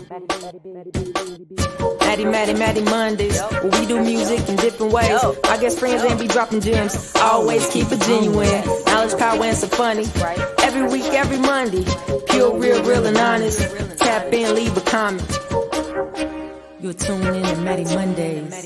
Mattie Mondays, where we do music in different ways. I guess friends ain't be dropping gems. Always keep it genuine. Knowledge, power, and some funny. Every week, every Monday. Pure, real, and honest. Tap in, leave a comment. You're tuned in to Mattie Mondays.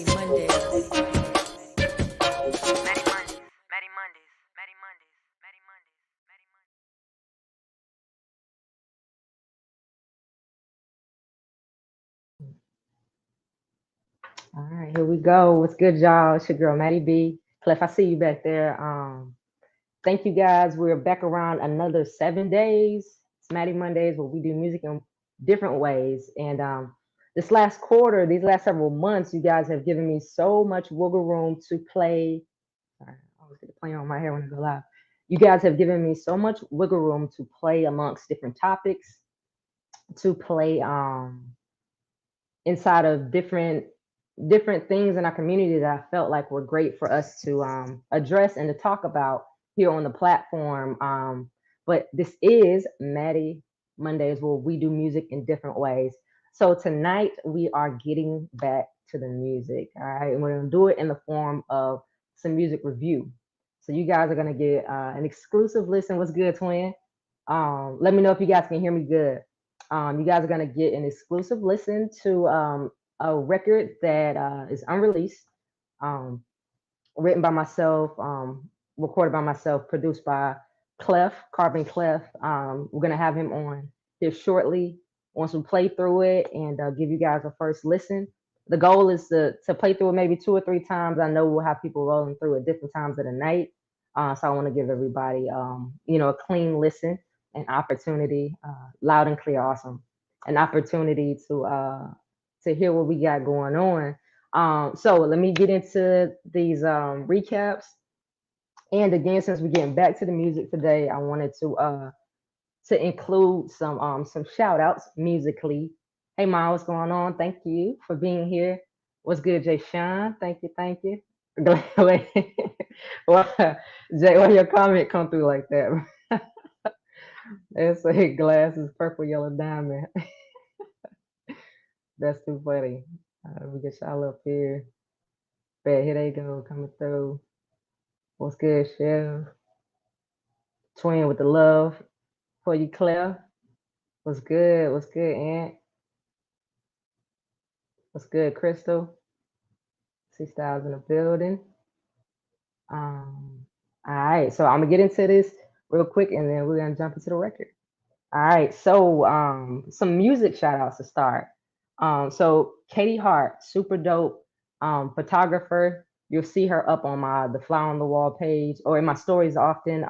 All right, here we go. What's good, y'all? It's your girl, Mattie B. Clef, I see you back there. Thank you, guys. We're back around another 7 days. It's Mattie Mondays, where we do music in different ways. And this last quarter, these last several months, you guys have given me so much wiggle room to play. Sorry, I always get to play on my hair when I go live. You guys have given me so much wiggle room to play amongst different topics, to play inside of different things in our community that I felt like were great for us to address and to talk about here on the platform. But this is Mattie Mondays, where we do music in different ways. So tonight we are getting back to the music, all right? And we're gonna do it in the form of some music review. So you guys are gonna get an exclusive listen. What's good, twin? Let me know if you guys can hear me good. You guys are gonna get an exclusive listen to a record that is unreleased, written by myself, recorded by myself, produced by Clef, Carbon Clef. We're gonna have him on here shortly once we play through it and give you guys a first listen. The goal is to play through it maybe 2 or 3 times. I know we'll have people rolling through at different times of the night, so I want to give everybody, a clean listen, an opportunity, loud and clear, awesome, an opportunity to hear what we got going on. So let me get into these recaps. And again, since we're getting back to the music today, I wanted to include some shout outs musically. Hey Ma, what's going on? Thank you for being here. What's good, Jay Sean? Thank you. Wait, Jay, why your comment come through like that? It's like glasses, purple, yellow diamond. That's too funny. We get y'all up here. Bet here they go coming through. What's good, Chef? Twin with the love for you, Claire. What's good? What's good, Aunt? What's good, Crystal? C.Styles in the building. All right, so I'm gonna get into this real quick, and then we're gonna jump into the record. All right, so some music shout outs to start. So Katie Hart, super dope photographer. You'll see her up on the Fly on the Wall page or in my stories often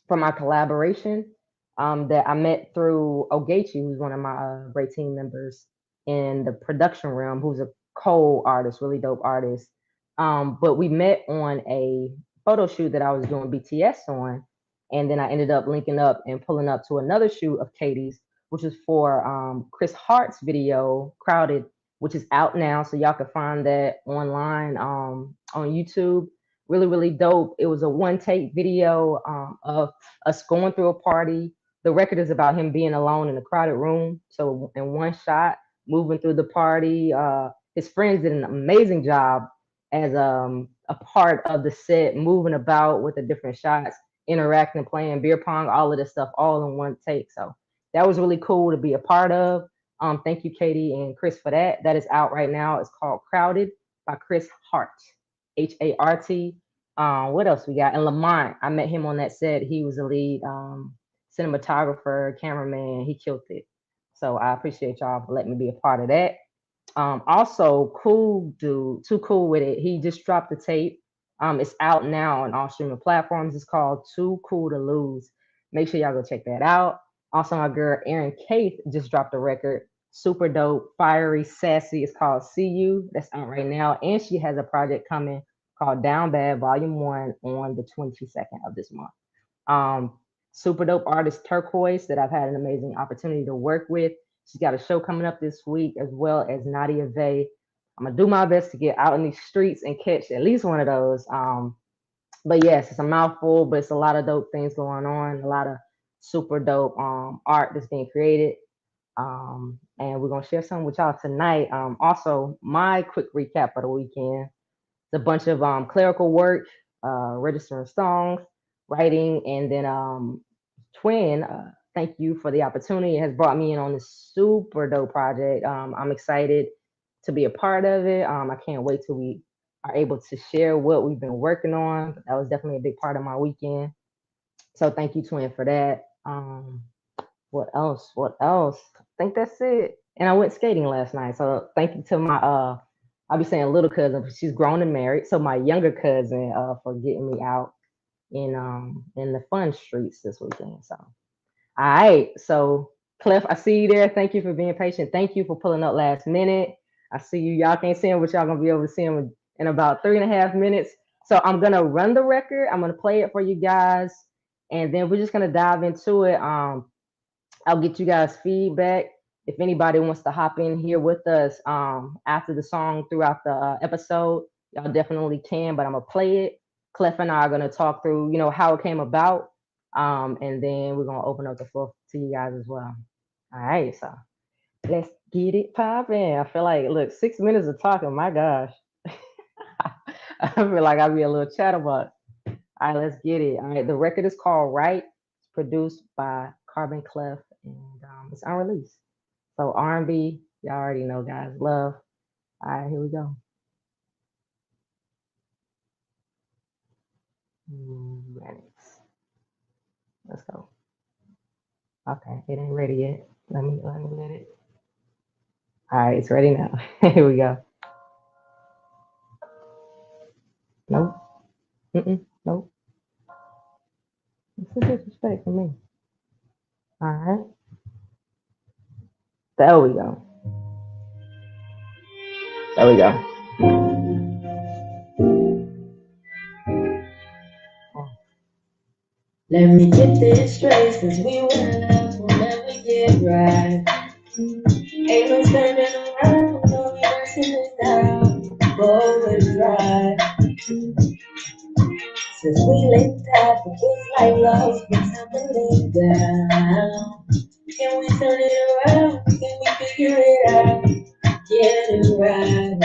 from my collaboration that I met through Ogechi, who's one of my great team members in the production realm, who's a co-artist, really dope artist. But we met on a photo shoot that I was doing BTS on. And then I ended up linking up and pulling up to another shoot of Katie's, which is for Chris Hart's video, Crowded, which is out now. So y'all can find that online on YouTube. Really, really dope. It was a one take video of us going through a party. The record is about him being alone in a crowded room. So in one shot, moving through the party. His friends did an amazing job as a part of the set, moving about with the different shots, interacting, playing beer pong, all of this stuff, all in one take. So that was really cool to be a part of. Thank you, Katie and Chris, for that. That is out right now. It's called Crowded by Chris Hart, H-A-R-T. What else we got? And Lamont, I met him on that set. He was the lead cinematographer, cameraman. He killed it. So I appreciate y'all for letting me be a part of that. Also, cool dude, too cool with it. He just dropped the tape. It's out now on all streaming platforms. It's called Too Cool to Lose. Make sure y'all go check that out. Also, my girl Erin Kate just dropped a record. Super dope, fiery, sassy. It's called See You. That's out right now. And she has a project coming called Down Bad Volume 1 on the 22nd of this month. Super dope artist Turquoise that I've had an amazing opportunity to work with. She's got a show coming up this week, as well as Nadia Vey. I'm gonna do my best to get out in these streets and catch at least one of those. But yes, it's a mouthful, but it's a lot of dope things going on, a lot of super dope art that's being created. And we're gonna share some with y'all tonight. Also, my quick recap of the weekend. It's a bunch of clerical work, registering songs, writing, and then Twin. Thank you for the opportunity. It has brought me in on this super dope project. I'm excited to be a part of it. I can't wait till we are able to share what we've been working on. That was definitely a big part of my weekend. So thank you, Twin, for that. What else? What else? I think that's it. And I went skating last night. So thank you to my I'll be saying little cousin, but she's grown and married. So my younger cousin for getting me out in the fun streets this weekend. So all right. So Clef, I see you there. Thank you for being patient. Thank you for pulling up last minute. I see you. Y'all can't see him, but y'all gonna be able to see him in about 3.5 minutes. So I'm gonna run the record. I'm gonna play it for you guys, and then we're just gonna dive into it. I'll get you guys feedback. If anybody wants to hop in here with us after the song throughout the episode, y'all definitely can. But I'm gonna play it. Clef and I are gonna talk through, how it came about, and then we're gonna open up the floor to you guys as well. All right, so let's get it popping. I feel like, look, 6 minutes of talking. My gosh, I feel like I'll be a little chatterbox. All right, let's get it. All right, the record is called Right. It's produced by Carbon Clef, and it's unreleased. So R&B, y'all already know, guys. Love. All right, here we go. Minutes. Let's go. Okay, it ain't ready yet. Let me let it. All right, it's ready now. Here we go. Nope. Nope. This is disrespect for me. All right. There we go. There we go. Let me get this straight, since we went out, we'll never get right. Ain't no turning around, no reversing it now. Forward drive. Since we linked up, it feels like love's been tumbling down. Can we turn it around? Can we figure it out? Get it right.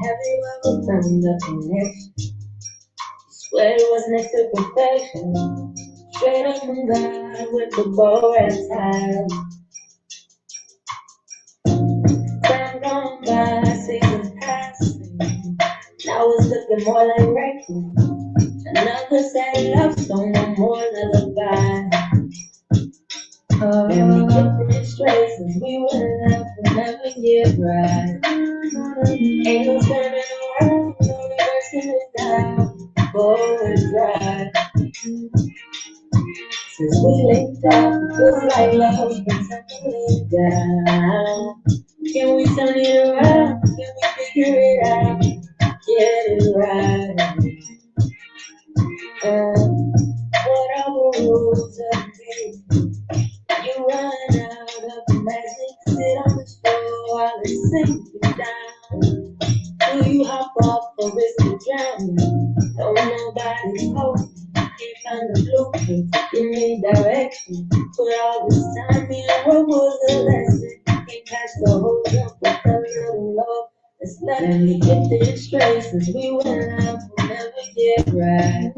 Have you ever found a connection? Swear it was next to perfection. Straight up from God with the bow and time. Time gone by, seasons passing. Now it's looking more like wrecking. Another sad love song, no more lullaby. Let me get this straight, since we went left, we'll never get right. Ain't no turning around, no reversing it down. Forward drive. Since we linked up, it feels like love's been tumbling down. Can we turn it around? Can we figure it out? Get it right. What are the rules of the you run out of the magic, sit on the floor while it's sinking down. Do you hop off or risk of drowning? Don't nobody's home. Can't find the blueprint, give me direction. Put all this time in, what was the lesson? Can't catch the whole up with a little love. Let me get this straight, since we went out, we'll never get right.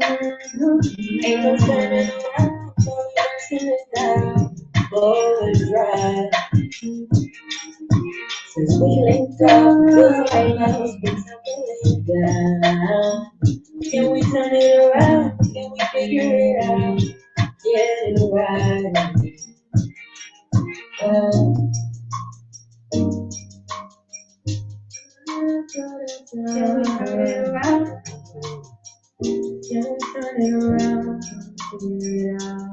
Ain't no turning around, no reversing it down. Forward drive. Since we linked up, feels like love's been tumbling down. Can we turn it around? Can we figure it out? Get it right. Can we turn it around? Can we turn it around? Figure it out.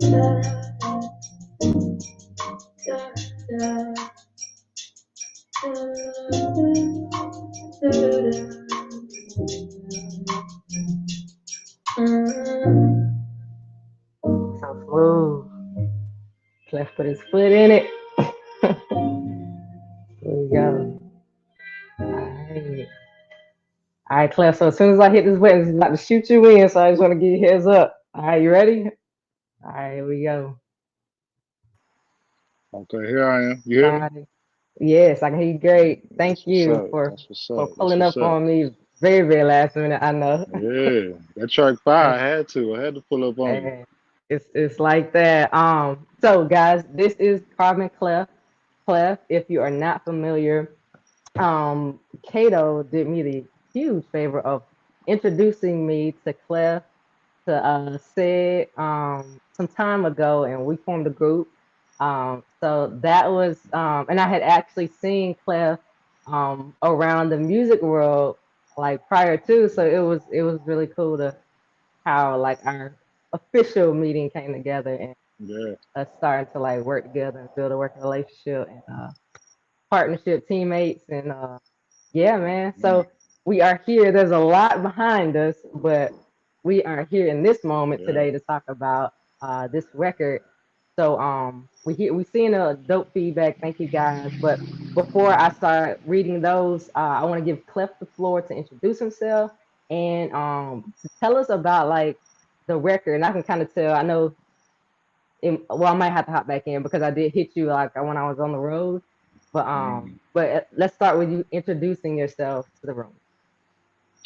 Da, da, da, So smooth. Clef put his foot in it. Here we go. All right. All right, Clef. So as soon as I hit this button, it's about to shoot you in. So I just want to give you a heads up. All right, you ready? All right, here we go. Okay, here I am. You hear me? Got it. Yes, I can hear you great. Thank That's what's you up. for That's what's for up. That's pulling what's up up. on me very, very last minute. I know. Yeah, that track five, I had to. I had to pull up on you. And it's like that. So guys, this is Carbon Clef. Clef, if you are not familiar, Kato did me the huge favor of introducing me to Clef, to Sid, some time ago, and we formed a group. So that was, and I had actually seen Clef around the music world like prior to, so it was really cool to how like our official meeting came together and Yeah, us starting to like work together and build a working relationship and partnership teammates and yeah, man. mm, So we are here. There's a lot behind us, but we are here in this moment yeah, today to talk about this record. So we seeing a dope feedback. Thank you guys. But before I start reading those, I want to give Clef the floor to introduce himself and to tell us about like the record. And I can kind of tell. I know. Well, I might have to hop back in because I did hit you like when I was on the road. mm. But let's start with you introducing yourself to the room.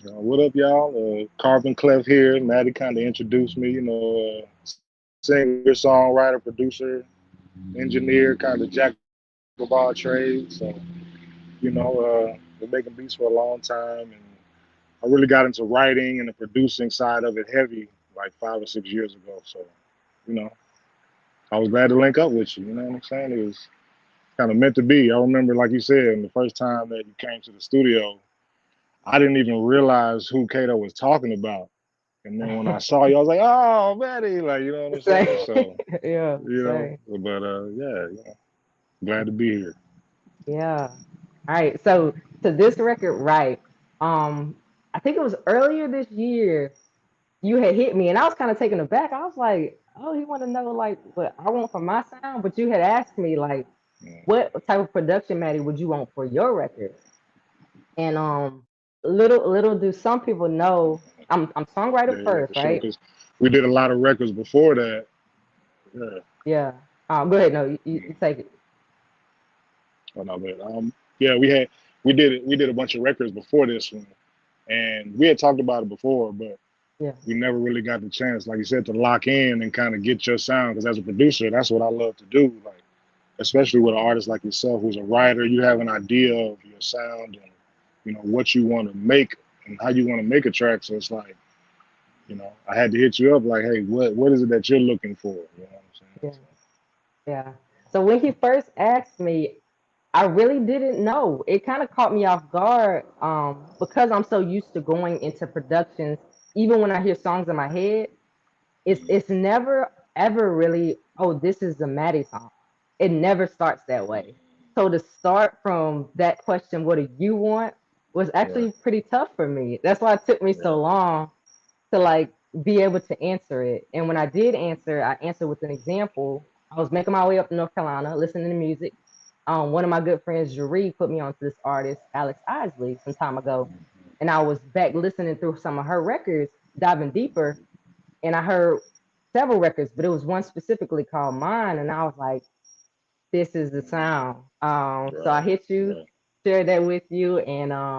What up, y'all? Carbon Clef here. Mattie kind of introduced me, singer, songwriter, producer, engineer, kind of jack of all trades. So, been making beats for a long time, and I really got into writing and the producing side of it heavy like 5 or 6 years ago. So, you know, I was glad to link up with you. You know what I'm saying? It was kind of meant to be. I remember, like you said, the first time that you came to the studio, I didn't even realize who Kato was talking about. And then when I saw you, I was like, "Oh, Matty!" Like, you know what I'm saying? Same. So, Yeah, same. but yeah, glad to be here. Yeah. All right. So to this record, right? I think it was earlier this year you had hit me, and I was kind of taken aback. I was like, "Oh, you want to know like what I want for my sound?" But you had asked me like, Yeah, "What type of production, Maddie, would you want for your record?" And little do some people know, I'm songwriter yeah, for first, sure. right? Because we did a lot of records before that. Yeah. Yeah. Go ahead. No, you Mm. take it. Oh no, but yeah, we did a bunch of records before this one, and we had talked about it before, but Yeah. we never really got the chance, like you said, to lock in and kind of get your sound. Because as a producer, that's what I love to do. Like, especially with an artist like yourself, who's a writer, you have an idea of your sound and what you want to make and how you want to make a track. So it's like, I had to hit you up, like, hey, what is it that you're looking for? You know what I'm saying? Yeah. Yeah. So when he first asked me, I really didn't know. It kind of caught me off guard because I'm so used to going into productions. Even when I hear songs in my head, it's never ever really, oh, this is the Maddie song. It never starts that way. So to start from that question, what do you want, was Right, actually pretty tough for me. That's why it took me so right. long to like be able to answer it. And when I did answer, I answered with an example. I was making my way up to North Carolina, listening to music. One of my good friends, Jaree, put me onto this artist, Alex Isley, some time ago. And I was back listening through some of her records, diving deeper, and I heard several records, but it was one specifically called Mine, and I was like, "This is the sound." So I Right, hit you, right, shared that with you,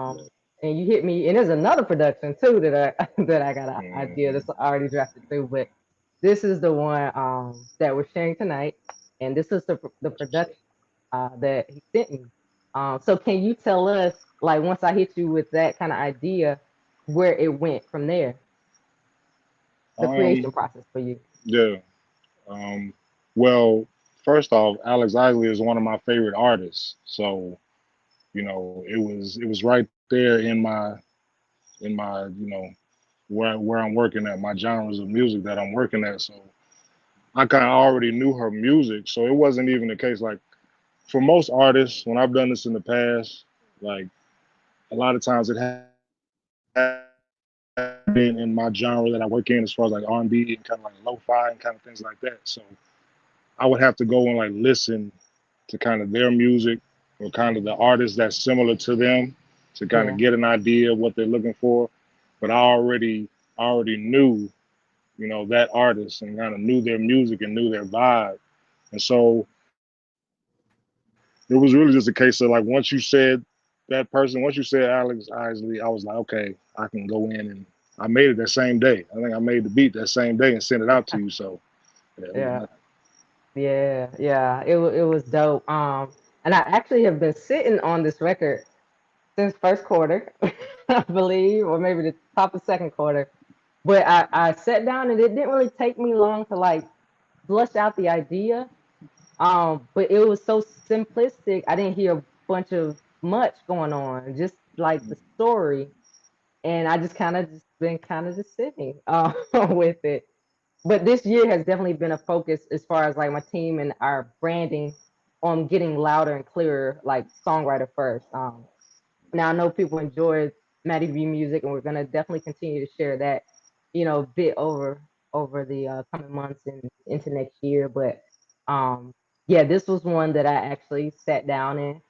right. and you hit me. And there's another production too that I that I got an idea Mm-hmm. that's already drafted too, but this is the one that we're sharing tonight, and this is the That's what's production that he sent me. So can you tell us, like, once I hit you with that kind of idea, where it went from there, the up. creation process for you? Yeah. Um, well, first off, Alex Isley is one of my favorite artists. So, it was right there in my where I'm working at, my genres of music that I'm working at. So I kind of already knew her music. So it wasn't even the case. Like, for most artists, when I've done this in the past, like, a lot of times it has been in my genre that I work in, as far as like R&B and kind of like lo-fi and kind of things like that. So I would have to go and like listen to kind of their music or kind of the artists that's similar to them to kind of Yeah. get an idea of what they're looking for. But I already knew that artist and kind of knew their music and knew their vibe. And so it was really just a case of like once you said that person, once you said Alex Isley, I was like, okay, I can go in and I made it that same day. I think I made the beat that same day and sent it out to you. So yeah, it was Yeah, nice. yeah. It was dope. And I actually have been sitting on this record since first quarter, I believe, or maybe the top of second quarter. But I sat down and it didn't really take me long to like flush out the idea. But it was so simplistic. I didn't hear a bunch of much going on, just like the story. And I just kind of just been kind of just sitting with it. But this year has definitely been a focus as far as like my team and our branding on getting louder and clearer, like songwriter first. Now I know people enjoy Mattie V music, and we're gonna definitely continue to share that, bit over the coming months and into next year. But um, yeah, this was one that I actually sat down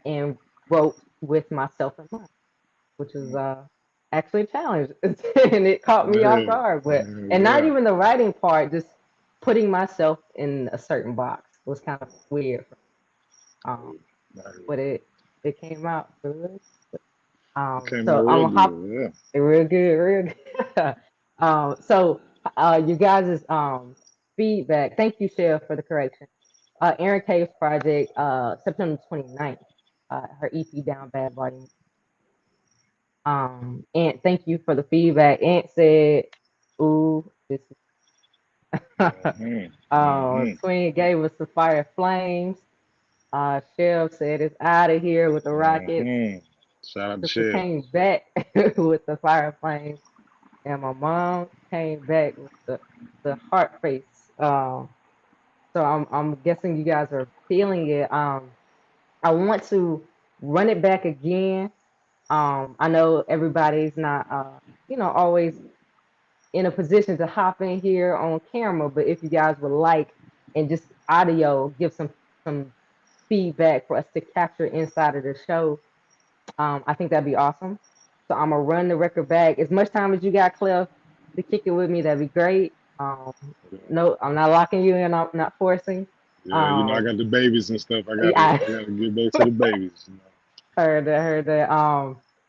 and wrote with myself in mind, which was actually a challenge, and it caught me off Yeah, guard. But and not yeah. even the writing part, just putting myself in a certain box was kind of weird. Um, but it came out good. It came out So I'm real gonna hop good. real good, real good. So you guys' feedback. Thank you, Shell, for the correction. Aaron Cave's project, September 29th, her EP Down Bad Volume. And thank you for the feedback. Ant said, "Ooh, this is." Yeah. Hmm. Twin gave us the fire flames. Shell said, "It's out of here with the rockets." Hmm. Shout out to Sister Shell. came back with the fire flames, and my mom came back with the heart face. So I'm guessing you guys are feeling it. I want to run it back again. I know everybody's not always in a position to hop in here on camera, but if you guys would like and just audio, give some feedback for us to capture inside of the show. I think that'd be awesome. So I'm gonna run the record back as much time as you got, Cliff, to kick it with me. That'd be great. Yeah. No, I'm not locking you in. I'm not forcing. Yeah, I Um, got the babies and stuff. yeah, I gotta get back to the babies. I heard that. Heard that.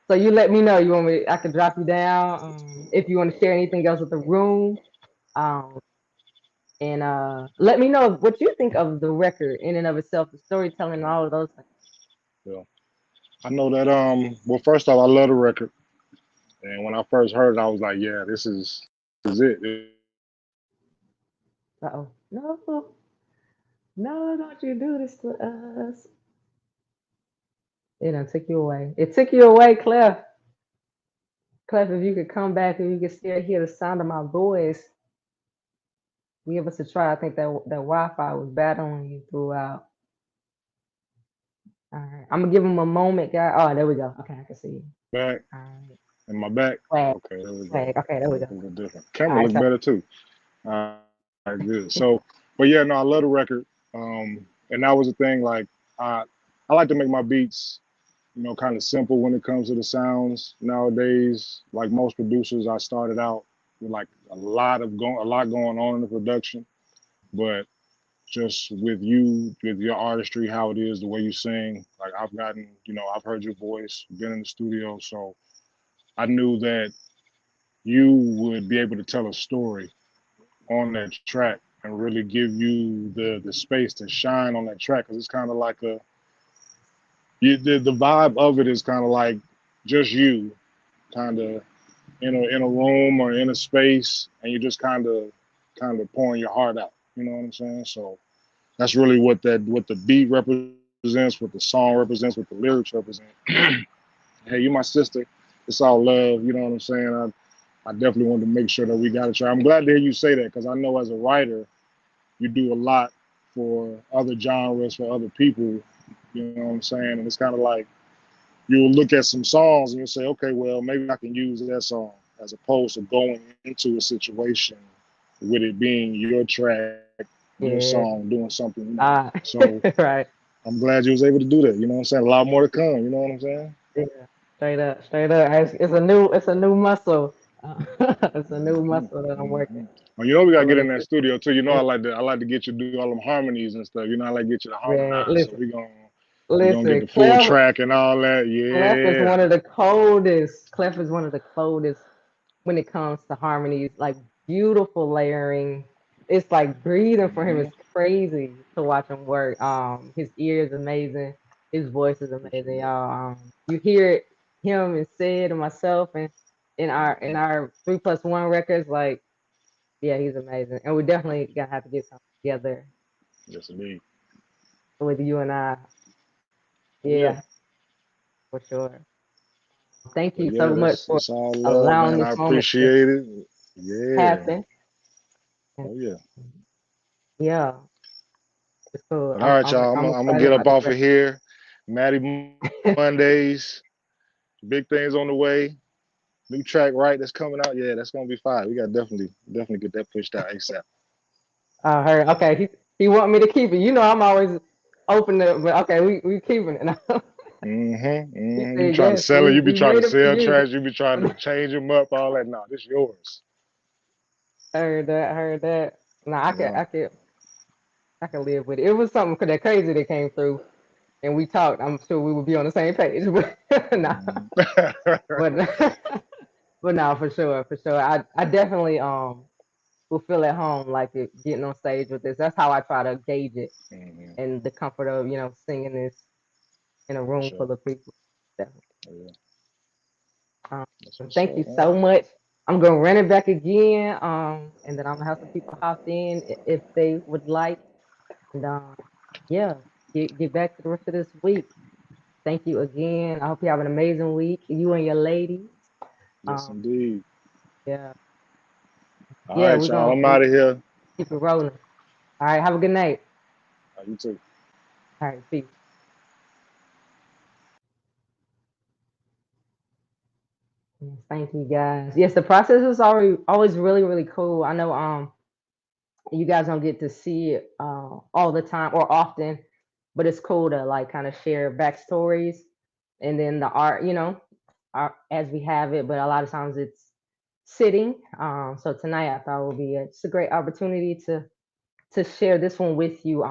So you let me know. You want me? I can drop you down. If you want to share anything else with the room. Um, and let me know what you think of the record in and of itself, the storytelling, and all of those things. Yeah. I know that well first off I love the record. And when I first heard it, I was like, yeah, this is it. This is what I want to do. Uh-oh. No, no, don't you do this to us. It done took you away. It took you away, Clef. Clef, if you could come back and you could still hear the sound of my voice, give us a try. I think that Wi-Fi was battling you throughout. All right. I'm gonna give him a moment, guy. Oh, there we go. Okay, I can see you. Back All right. in my back. Flag, Okay, there we go. flag. Okay, there we Look go. a little different. All Camera right, look so better too. All right, good. So, but yeah, no, I love the record. And that was the thing. Like, I I like to make my beats, kind of simple when it comes to the sounds nowadays. Like most producers, I started out with like a lot going on in the production, but just with you, with your artistry, how it is, the way you sing, like I've heard your voice, been in the studio, so I knew that you would be able to tell a story on that track and really give you the space to shine on that track because it's kind of like the vibe of it is kind of like just you kind of in a room or in a space and you're just kind of pouring your heart out, you know what I'm saying? So that's really what the beat represents, what the song represents, what the lyrics represent. Hey, you my sister. It's all love. You know what I'm saying? I definitely wanted to make sure that we got it right. I'm glad to hear you say that because I know as a writer, you do a lot for other genres, for other people. You know what I'm saying? And it's kind of like you'll look at some songs and you'll say, okay, well, maybe I can use that song as opposed to going into a situation with it being your track, your yeah. song, doing something. Uh, So right. I'm glad you was able to do that. You know what I'm saying? A lot more to come. You know what I'm saying? Yeah. Straight up, straight up. It's a new muscle It's a new muscle that I'm working. Well, you know we gotta So get in that listen, studio too. You know listen, I like to get you to do all them harmonies and stuff. You know I like to get you to man, harmonize. So listen, we gonna get listen. the full Clef, track and all that. Clef is Yeah. one of the coldest. Clef is one of the coldest when it comes to harmonies. Like beautiful layering. It's like breathing for him is Mm-hmm. crazy to watch him work. His ear is amazing. His voice is For amazing, sure. y'all. You hear it, him and Sid and myself and in our 3+1 records. Like, yeah, he's amazing, and we're definitely gonna have to get something together Yes, indeed. with you and I. Oh yeah. Yeah, for sure. Thank But you yeah, so much for it's all love, allowing man. this I moment to appreciate it. Yeah. happen. And Oh yeah. yeah, it's cool. But all I'm right, I'm y'all. I'm I'm gonna excited get up about this off of record. here. Mattie Mondays, big things on the way. New track, right? That's coming out. Yeah, that's gonna be fire. We got definitely get that pushed out ASAP. I heard. Okay, he want me to keep it. You know, I'm always open to, but okay, we keeping it. He You said trying to yes. sell it? You be We trying to made it for sell you. tracks? You be trying to change them up? All that? Nah, this yours. Heard that. Heard that. No, I can Yeah. I can I can live with it. It was something that crazy that came through, and we talked. I'm sure we would be on the same page. But no, Mhm. but but no, for sure, for sure. I definitely will feel at home like getting on stage with this. That's how I try to gauge it Mhm. and the comfort of singing this in a For room sure. full of people. Definitely. Oh, yeah. Um, That's what's Thank you up, man. so much. I'm gonna run it back again, and then I'm gonna have some people hop in if they would like. And yeah, get back to the rest of this week. Thank you again. I hope you have an amazing week, you and your ladies. Yes, Um, indeed. yeah, All yeah, right, we're y'all. gonna I'm out of here. keep it rolling. All right, have a good night. You too. All right, peace. Yes, thank you guys. Yes, the process is always really really cool. I know you guys don't get to see it all the time or often, but it's cool to like kind of share backstories and then the art, art as we have it. But a lot of times it's sitting. So tonight I thought it would be just a great opportunity to share this one with you.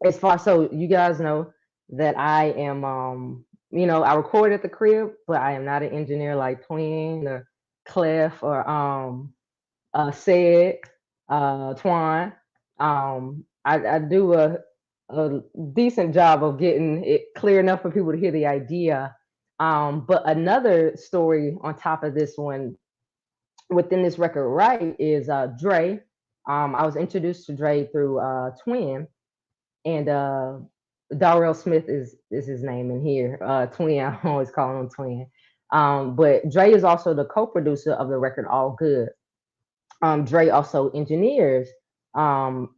As far so you guys know that I am I record at the crib, but I am not an engineer like Twin or Clef or said Twan. I do a decent job of getting it clear enough for people to hear the idea. But another story on top of this one within this record, right, is Dre. I was introduced to Dre through Twin, and Darrell Smith is his name in here. Twin, I always call him Twin. But Dre is also the co-producer of the record All Good. Dre also engineers. Um,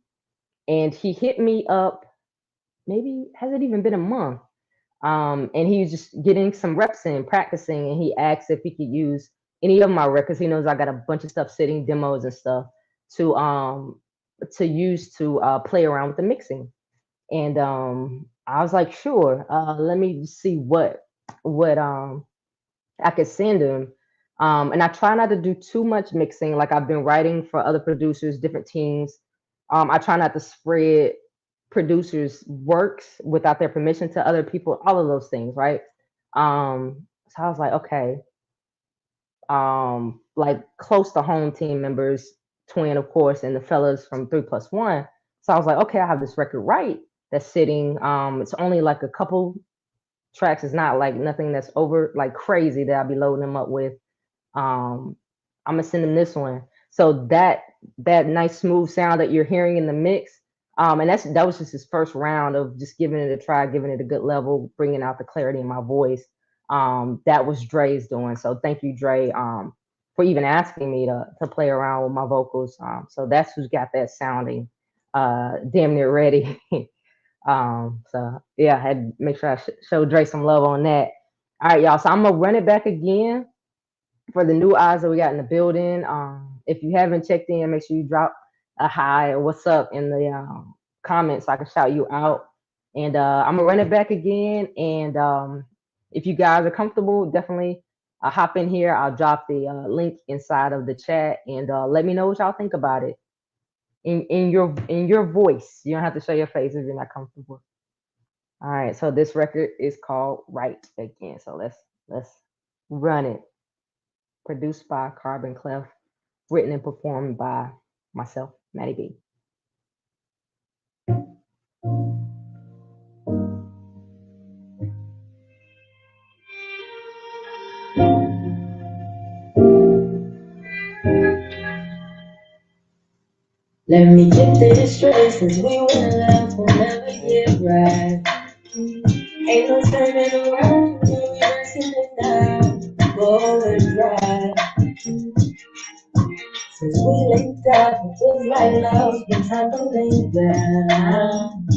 and he hit me up, maybe has it even been a month? And he was just getting some reps in, practicing, and he asked if he could use any of my records. He knows I got a bunch of stuff sitting, demos and stuff to use to play around with the mixing. And I was like, sure. Let me see what I could send him. And I try not to do too much mixing. Like I've been writing for other producers, different teams. I try not to spread producers' works without their permission to other people, all of those things, right? So I was like, okay, like close to home team members, Twin, of course, and the fellas from 3+1. So I was like, okay, I have this record right that's sitting. It's only like a couple tracks. It's not like nothing that's over like crazy that I'll be loading them up with. um, I'm gonna send him this one. So that nice smooth sound that you're hearing in the mix, and that was just his first round of just giving it a try, giving it a good level, bringing out the clarity in my voice. That was Dre's doing. So thank you, Dre, for even asking me to play around with my vocals. So that's who's got that sounding damn near ready. So yeah, I had to make sure I show Dre some love on that. All right, y'all. So I'm gonna run it back again for the new eyes that we got in the building. If you haven't checked in, make sure you drop a hi or what's up in the comments so I can shout you out. And I'm gonna run it back again. And if you guys are comfortable, definitely hop in here. I'll drop the link inside of the chat, and let me know what y'all think about it in your voice. You don't have to show your face if you're not comfortable. All right, so this record is called Right Again. So let's run it. Produced by Carbon Clef, written and performed by myself, Mattie B. Let me get this straight, since we were left, we'll never get right. Ain't no turning around, no reversing it now. Going right. Since we linked up, it feels like love's been tumbling down.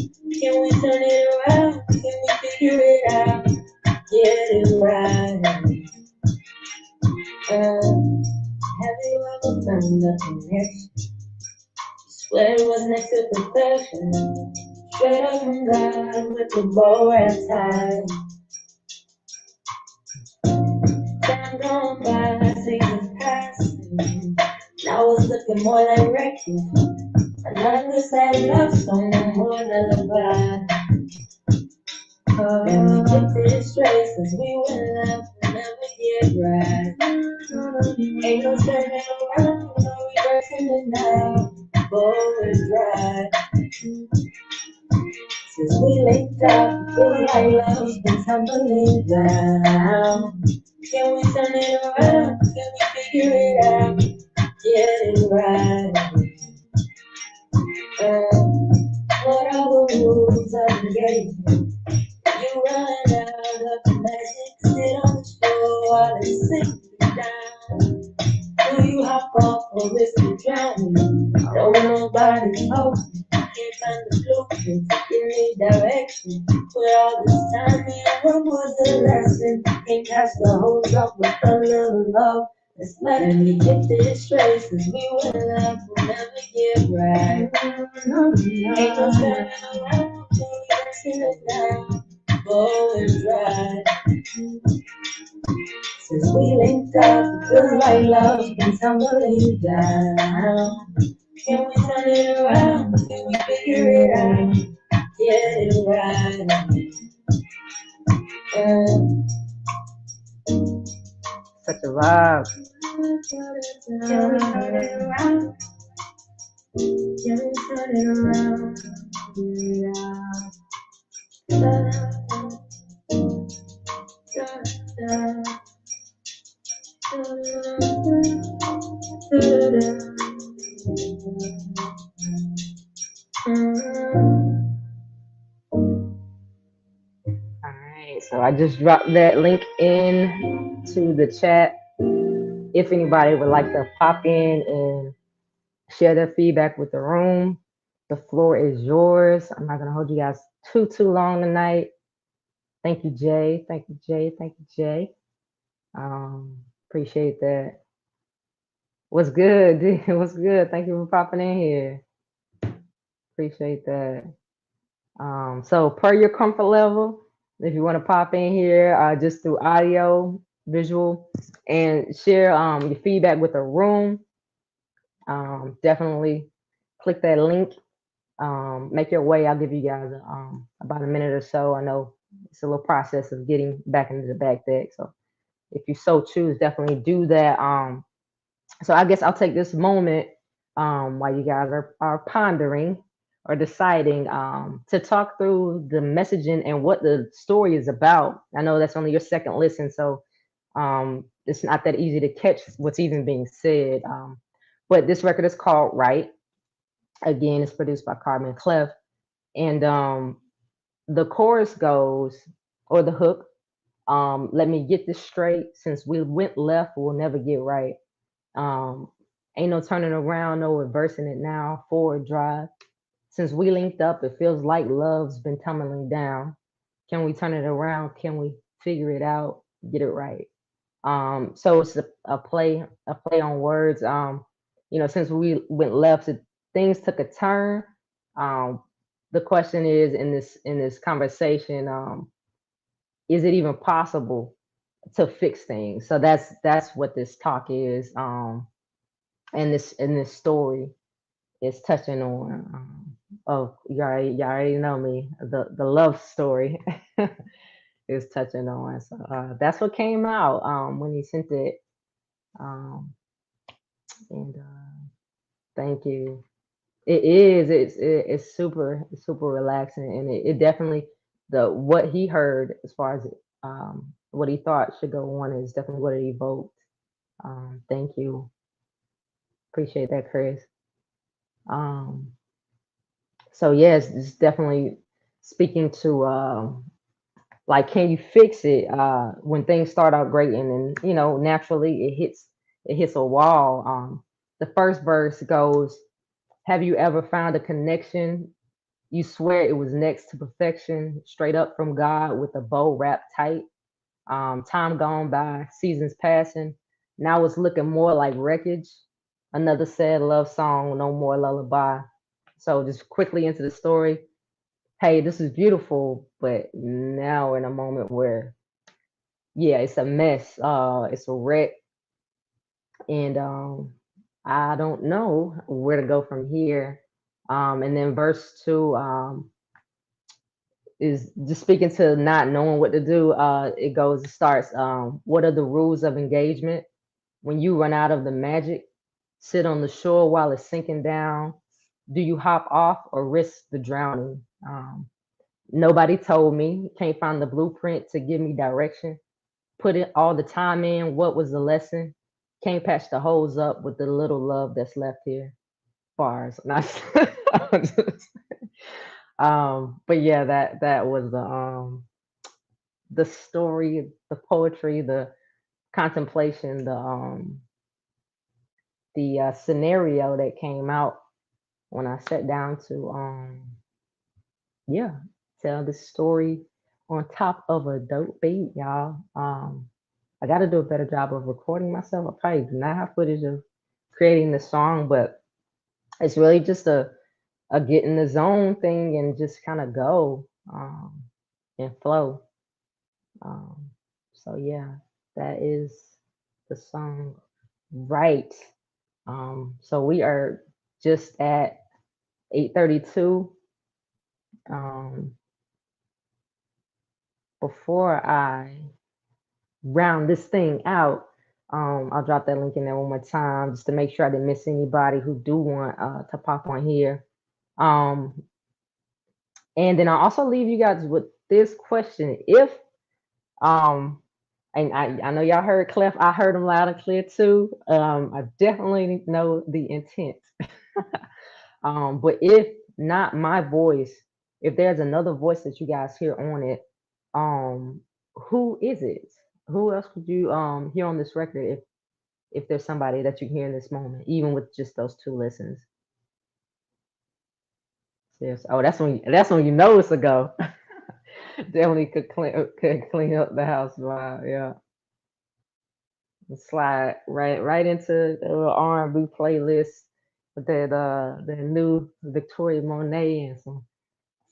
Can we turn it around? Can we figure it out? Get it right. Have you ever found a connection? Swear it was next to perfection. Straight up from God with the bow and tie. Time gone by, seasons passing. Now it's looking more like wreckage. Another sad love song, no more lullaby. Let me get this straight, since we were left, we'll never get right. Ain't no turning around, no reversing it now. Going right. Since we linked up, it feels like love's been tumbling down. Can we turn it around? Can we figure it out? Get it right. What are the rules of the game? You run out of magic, sit on the shore while it's sinking down. Do you hop off or risk it drowning? Don't nobody know. Can't find the blueprint, give me direction. Put all this time in, what was the lesson? Can't catch the hose off with a little love. Let me get this straight, since we were left, we'll never get right. Ain't no turning around, no reversing it now. Going right. Since we linked up, it feels like love's been tumbling down. Can we turn it around? Can we figure it out? Get it right. Such a vibe. Can we turn it around? Can we turn it around? All right, so I just dropped that link in to the chat. If anybody would like to pop in and share their feedback with the room, the floor is yours. I'm not gonna hold you guys too long tonight. Thank you, Jay. Thank you, Jay. Thank you, Jay. Appreciate that. What's good, dude? What's good? Thank you for popping in here. Appreciate that. So per your comfort level, if you want to pop in here, just through audio, visual, and share your feedback with the room, definitely click that link. Make your way. I'll give you guys about a minute or so. I know it's a little process of getting back into the back deck, so if you so choose, definitely do that. So I guess I'll take this moment while you guys are pondering or deciding to talk through the messaging and what the story is about. I know that's only your second listen, so it's not that easy to catch what's even being said. But this record is called Right. Again, it's produced by Carbon Clef. And the chorus goes, or the hook, let me get this straight. Since we went left, we'll never get right. Ain't no turning around, no reversing it now. Forward drive. Since we linked up, it feels like love's been tumbling down. Can we turn it around? Can we figure it out? Get it right. So it's a play on words. Since we went left, things took a turn. The question is in this conversation, is it even possible to fix things. So that's what this talk is. And this story is touching on. Oh, you already know me. The love story is touching on. So that's what came out when he sent it. Um, and thank you. It is. It's super relaxing, and it definitely the what he heard as far as what he thought should go on is definitely what it evoked. Thank you. Appreciate that, Chris. Um, so yes, it's definitely speaking to like, can you fix it when things start out great and then naturally it hits a wall. The first verse goes, have you ever found a connection you swear it was next to perfection, straight up from God with a bow wrapped tight? Time gone by, seasons passing, now it's looking more like wreckage. Another sad love song, no more lullaby. So just quickly into the story. Hey, this is beautiful, but now in a moment where, yeah, it's a mess. It's a wreck, and I don't know where to go from here. And then verse two is just speaking to not knowing what to do. It starts. What are the rules of engagement when you run out of the magic? Sit on the shore while it's sinking down. Do you hop off or risk the drowning? Nobody told me. Can't find the blueprint to give me direction. Put it all the time in. What was the lesson? Can't patch the holes up with the little love that's left here. Bars. Not, but yeah, that was the story, the poetry, the contemplation, the scenario that came out when I sat down to yeah, tell the story on top of a dope beat, y'all. I got to do a better job of recording myself. I probably do not have footage of creating the song, but it's really just a get in the zone thing and just kind of go and flow. Um, so yeah, that is the song, right? So we are just at 8:32. Um, before I round this thing out, I'll drop that link in there one more time just to make sure I didn't miss anybody who do want to pop on here. Um, and then I'll also leave you guys with this question: if and I know y'all heard Clef, I heard him loud and clear too. I definitely know the intent. But if not my voice, if there's another voice that you guys hear on it, um, who is it? Who else would you hear on this record if there's somebody that you hear in this moment, even with just those two listens? Yes. Oh, that's when you know it's a go. Definitely could clean up the house. Wow, yeah. Slide right into the little R&B playlist with that the new Victoria Monet and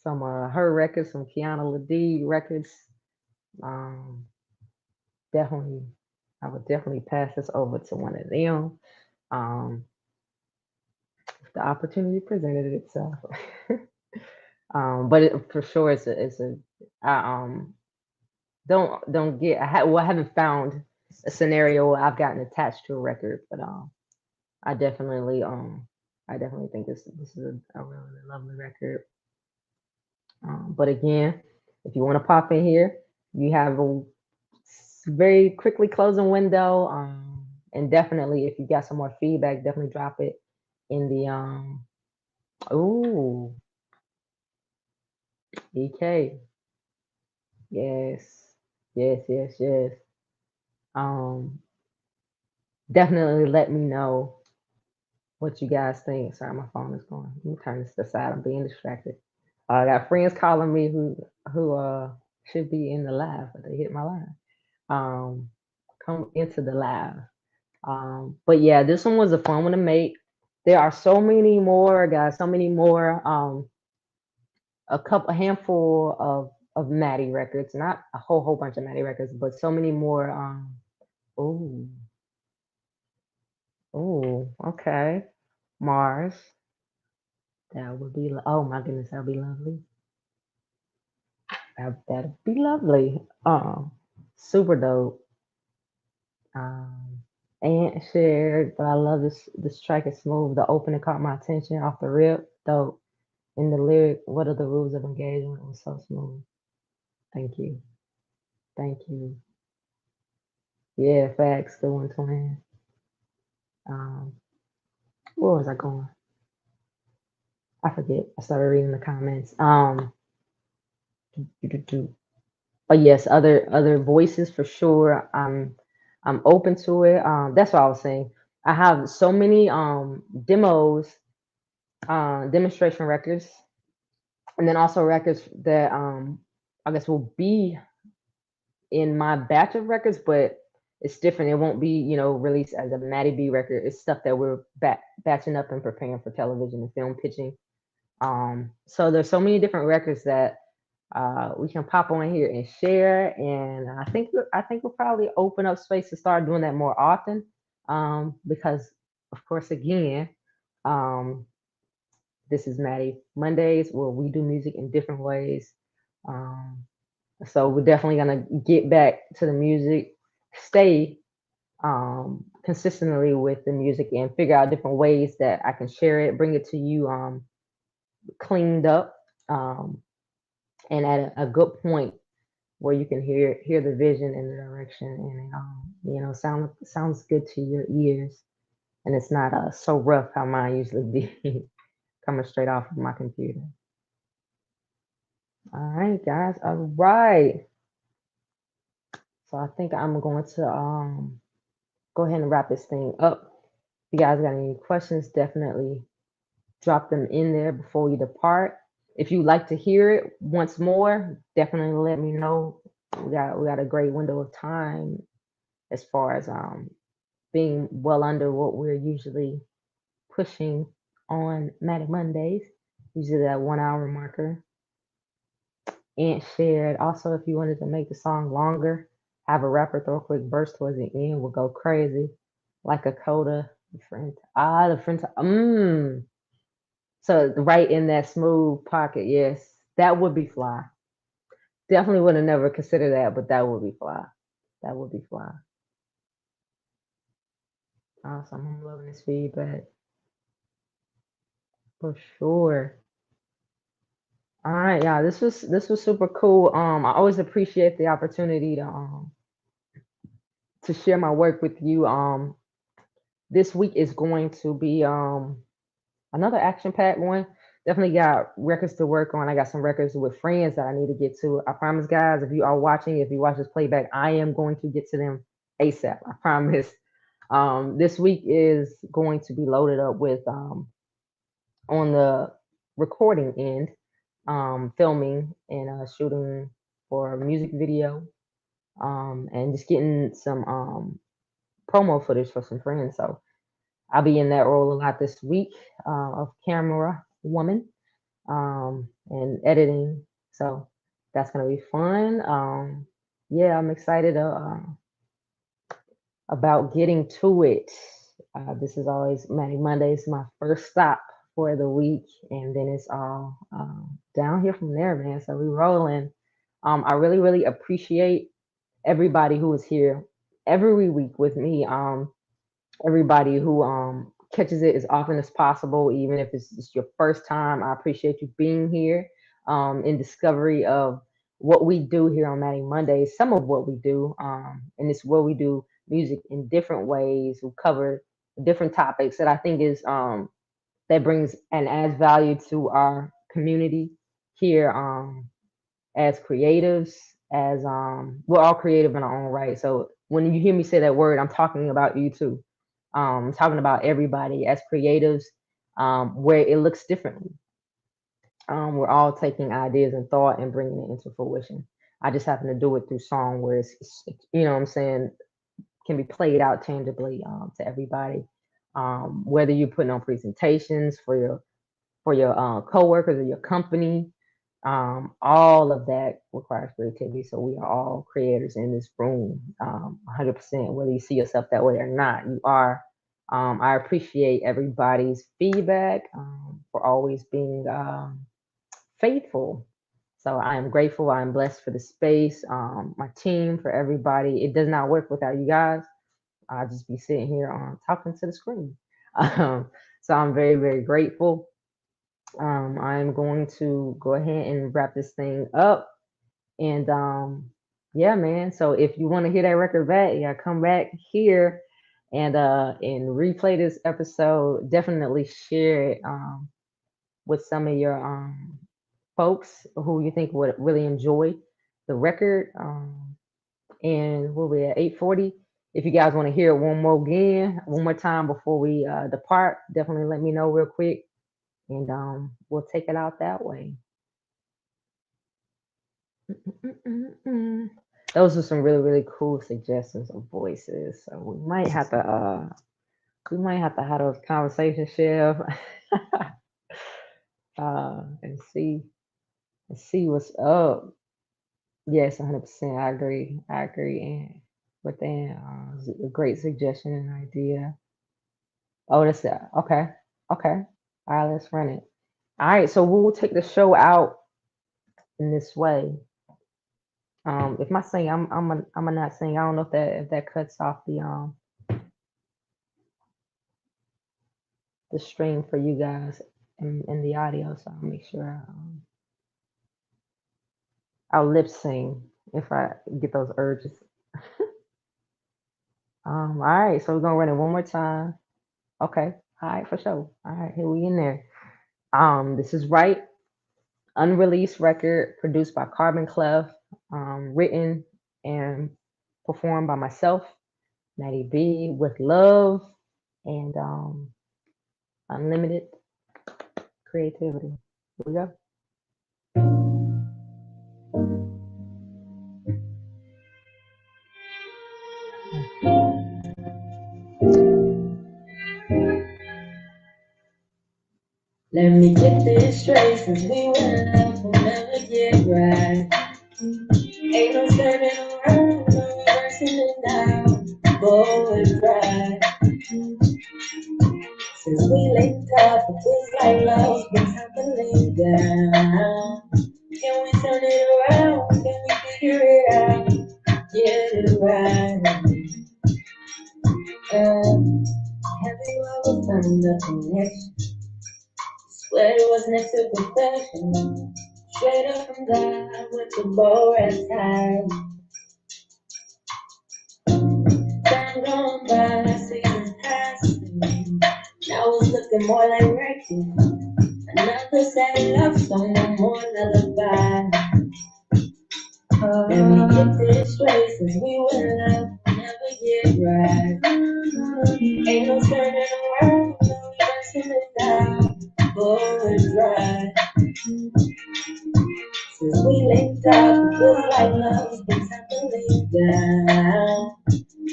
some her records, some Kiana Ladee records. Um, definitely, I would definitely pass this over to one of them. Um, if the opportunity presented itself. But for sure, it's a I don't get well, I haven't found a scenario where I've gotten attached to a record, but I definitely I definitely think this is a really lovely record. But again, if you want to pop in here, you have a very quickly closing window. And definitely if you got some more feedback, definitely drop it in the ooh, EK. Yes. Yes, yes, yes. Um definitely let me know what you guys think. Sorry, my phone is going. Let me turn this aside. I'm being distracted. I got friends calling me who should be in the live, but they hit my line. Come into the live. But yeah, this one was a fun one to make. There are so many more, guys. So many more. A handful of Mattie records, not a whole bunch of Mattie records, but so many more. Oh, oh, okay. Mars. That would be. Oh my goodness, that would be lovely. That'd be lovely. Super dope. Um, and shared, but I love this track is smooth. The opening caught my attention off the rip. Dope. In the lyric, what are the rules of engagement? It was so smooth. Thank you. Thank you. Yeah, facts, the one twin. Um, where was I going? I forget. I started reading the comments. But yes, other voices for sure. I'm open to it. That's what I was saying. I have so many demos, demonstration records, and then also records that I guess will be in my batch of records, but it's different. It won't be, released as a Matty B record. It's stuff that we're batching up and preparing for television and film pitching. So there's so many different records that we can pop on here and share. And I think we'll probably open up space to start doing that more often. Because of course, again, um, this is Mattie Mondays where we do music in different ways. Um, so we're definitely gonna get back to the music, stay consistently with the music, and figure out different ways that I can share it, bring it to you cleaned up, and at a good point where you can hear the vision and the direction, and sounds good to your ears, and it's not so rough how mine usually be coming straight off of my computer. All right, guys. All right. So I think I'm going to go ahead and wrap this thing up. If you guys got any questions, definitely drop them in there before we depart. If you'd like to hear it once more, definitely let me know. We got a great window of time as far as being well under what we're usually pushing on Mattie Mondays, usually that 1 hour marker. And shared. Also, if you wanted to make the song longer, have a rapper throw a quick verse towards the end, we'll go crazy. Like a coda. The friend. So right in that smooth pocket, yes. That would be fly. Definitely would have never considered that, but that would be fly. That would be fly. Awesome. I'm loving this feedback. For sure. All right, yeah, this was super cool. I always appreciate the opportunity to share my work with you. This week is going to be another action-packed one. Definitely got records to work on. I got some records with friends that I need to get to. I promise, guys, if you are watching, if you watch this playback, I am going to get to them ASAP. I promise. This week is going to be loaded up with on the recording end, filming and shooting for a music video, and just getting some promo footage for some friends. So I'll be in that role a lot this week of camera woman and editing. So that's gonna be fun. Yeah, I'm excited about getting to it. This is always Mattie Mondays, my first stop for the week, and then it's all down here from there, man. So we rolling. I really, really appreciate everybody who is here every week with me. Everybody who catches it as often as possible, even if it's just your first time. I appreciate you being here in discovery of what we do here on Mattie Mondays, some of what we do, and it's where we do music in different ways. We cover different topics that I think is that brings and adds value to our community here as creatives, as we're all creative in our own right. So when you hear me say that word, I'm talking about you too. I'm talking about everybody as creatives, where it looks differently. We're all taking ideas and thought and bringing it into fruition. I just happen to do it through song where you know what I'm saying, can be played out tangibly to everybody. Whether you're putting on presentations for your coworkers or your company, All of that requires creativity. So we are all creators in this room, 100%. Whether you see yourself that way or not, you are. I appreciate everybody's feedback for always being faithful. So I am grateful. I am blessed for the space, my team, for everybody. It does not work without you guys. I'll just be sitting here talking to the screen. So I'm very, very grateful. I'm going to go ahead and wrap this thing up. And yeah, man. So if you want to hear that record back, yeah, come back here and replay this episode. Definitely share it with some of your folks who you think would really enjoy the record. And we'll be at 8:40. If you guys want to hear it one more time before we depart, definitely let me know real quick, and we'll take it out that way. Those are some really, really cool suggestions of voices. So we might have to have those conversations, Chef, and see what's up. Yes, 100%. I agree. And but then it's a great suggestion and idea. Oh, that's it. Okay. All right, let's run it. All right, so we'll take the show out in this way. If my sing, I'm a not sing. I don't know if that cuts off the stream for you guys in the audio. So I'll make sure I'll lip sing if I get those urges. All right, so we're gonna run it one more time. Okay, all right, for sure. All right, here we in there. This is Right, unreleased record produced by Carbon Clef, written and performed by myself, Mattie B, with love and unlimited creativity. Here we go. Let me get this straight, since we went love, we'll never get right. Ain't no turning around, no reversing it now. Forward right. Since we linked up, it feels like love's been tumbling down. Can we turn it around? Can we figure it out? Get it right. Have you ever found a connection? Swear it was next to perfection. Straight up from God with the bow and tie. Time gone by, seasons passing. Now it's looking more like wrecking. Another sad love song, no more lullaby. Let me get this straight, since we were in love, we'll never get right. Ain't no turning around, no reversing it down. Forward right. Since we linked up, it feels like love's been tumbling down.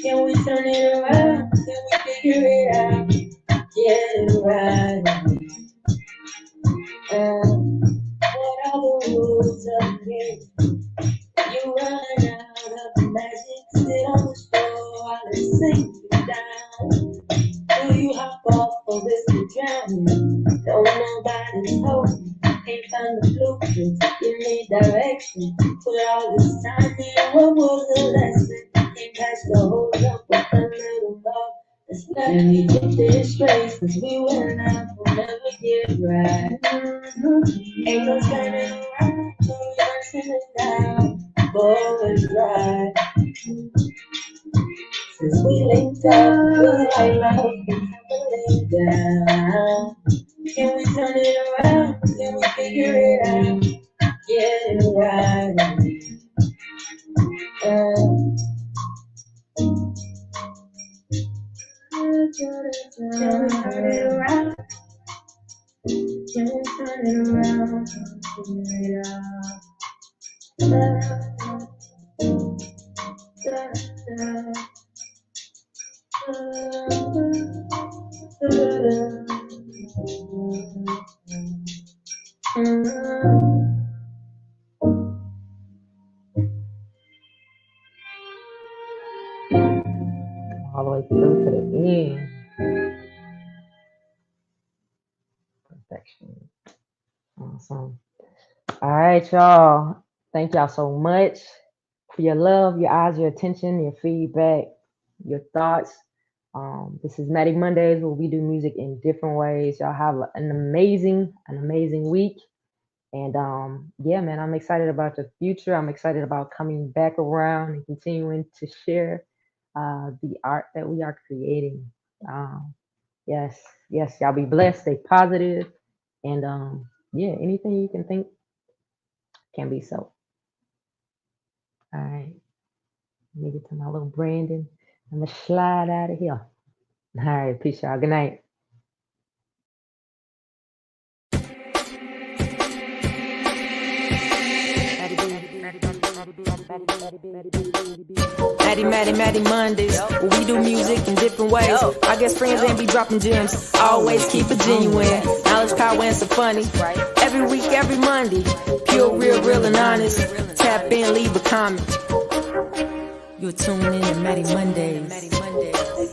Can we turn it around? Can we figure it out? Get it right. What are the rules of the game? You run out of the magic, sit on the shore while it sinks you down. Do you hop off or risk you drowning? Don't nobody's hoping, can't find the blueprint, give me direction. Put all this time in, what was the lesson? Can't catch the hold up with a little love. Let me get this straight, since we went out, we'll never get right. Ain't no turning around, no reversing it now. Forward right. Since we linked up, feels like love been tumbling down. Can we turn it around? Can we figure it out? Get it right. Can we turn it around? Can we turn it around? Figure it out. Da, da, da. all the way through to the end. Perfection. Awesome. All right, y'all. Thank y'all so much for your love, your eyes, your attention, your feedback, your thoughts. This is Mattie Mondays, where we do music in different ways. Y'all have an amazing week. And yeah, man, I'm excited about the future. I'm excited about coming back around and continuing to share the art that we are creating. Yes, y'all be blessed, stay positive, and yeah, anything you can think can be so. All right, let me get to my little Brandon. I'm gonna slide out of here. All right, peace, y'all. Good night. Mattie Mondays, where we do music in different ways. I guess friends ain't be dropping gems. Always keep it genuine. Knowledge, power, and some funny. Every week, every Monday. Pure, real, and honest. Tap in, leave a comment. You're tuning in to Mattie Mondays.